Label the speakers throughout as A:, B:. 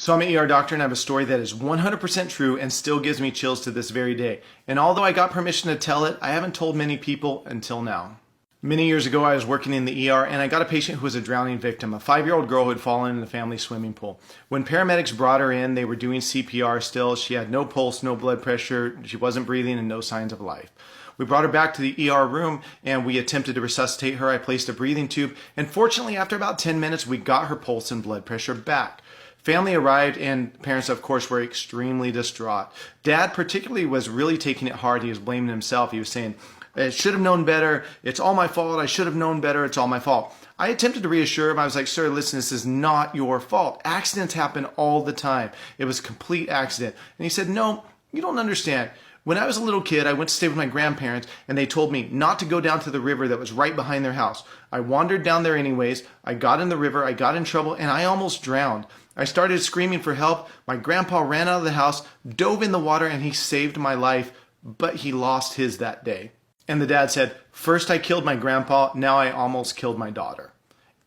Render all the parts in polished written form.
A: So I'm an ER doctor and I have a story that is 100% true and still gives me chills to this very day. And although I got permission to tell it, I haven't told many people until now. Many years ago, I was working in the ER and I got a patient who was a drowning victim, a 5-year-old girl who had fallen in the family swimming pool. When paramedics brought her in, they were doing CPR still. She had no pulse, no blood pressure, she wasn't breathing, and no signs of life. We brought her back to the ER room and we attempted to resuscitate her. I placed a breathing tube, and fortunately, after about 10 minutes, we got her pulse and blood pressure back. Family arrived and parents, of course, were extremely distraught. Dad particularly was really taking it hard. He was blaming himself. He was saying, I should have known better. It's all my fault. I should have known better. It's all my fault. I attempted to reassure him. I was like, sir, listen, this is not your fault. Accidents happen all the time. It was a complete accident. And he said, no, you don't understand. When I was a little kid, I went to stay with my grandparents and they told me not to go down to the river that was right behind their house. I wandered down there anyways. I got in the river, I got in trouble, and I almost drowned. I started screaming for help. My grandpa ran out of the house, dove in the water, and he saved my life, but he lost his that day. And the dad said, first I killed my grandpa, now I almost killed my daughter.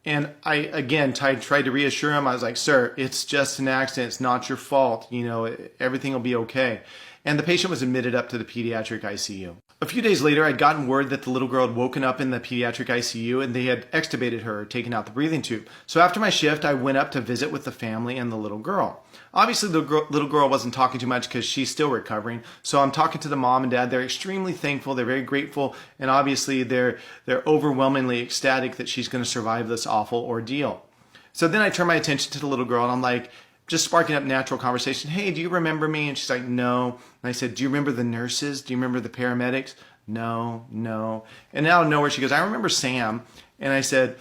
A: And I, again, tried to reassure him. I was like, sir, it's just an accident. It's not your fault. You know, everything will be okay. And the patient was admitted up to the pediatric ICU. A few days later, I'd gotten word that the little girl had woken up in the pediatric ICU and they had extubated her, taken out the breathing tube. So after my shift, I went up to visit with the family and the little girl. Obviously, the little girl wasn't talking too much because she's still recovering. So I'm talking to the mom and dad. They're extremely thankful. They're very grateful. And obviously, they're overwhelmingly ecstatic that she's going to survive this awful ordeal. So then I turn my attention to the little girl and I'm like, just sparking up natural conversation. Hey, do you remember me? And she's like, no. And I said, do you remember the nurses? Do you remember the paramedics? No. And out of nowhere, she goes, I remember Sam. And I said,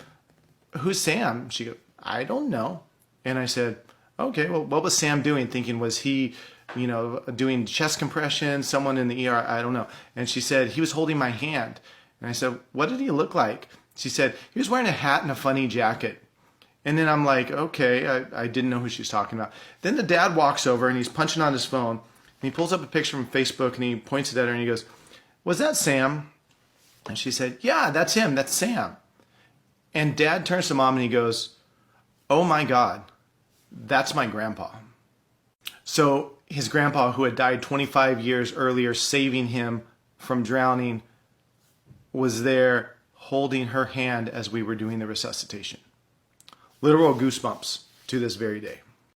A: who's Sam? She goes, I don't know. And I said, okay, well, what was Sam doing? Thinking, was he, doing chest compression, someone in the ER? I don't know. And she said, he was holding my hand. And I said, what did he look like? She said, he was wearing a hat and a funny jacket. And then I'm like, okay, I didn't know who she was talking about. Then the dad walks over and he's punching on his phone. And he pulls up a picture from Facebook and he points it at her and he goes, was that Sam? And she said, yeah, that's him. That's Sam. And dad turns to mom and he goes, oh my God, that's my grandpa. So his grandpa, who had died 25 years earlier, saving him from drowning, was there holding her hand as we were doing the resuscitation. Literal goosebumps to this very day.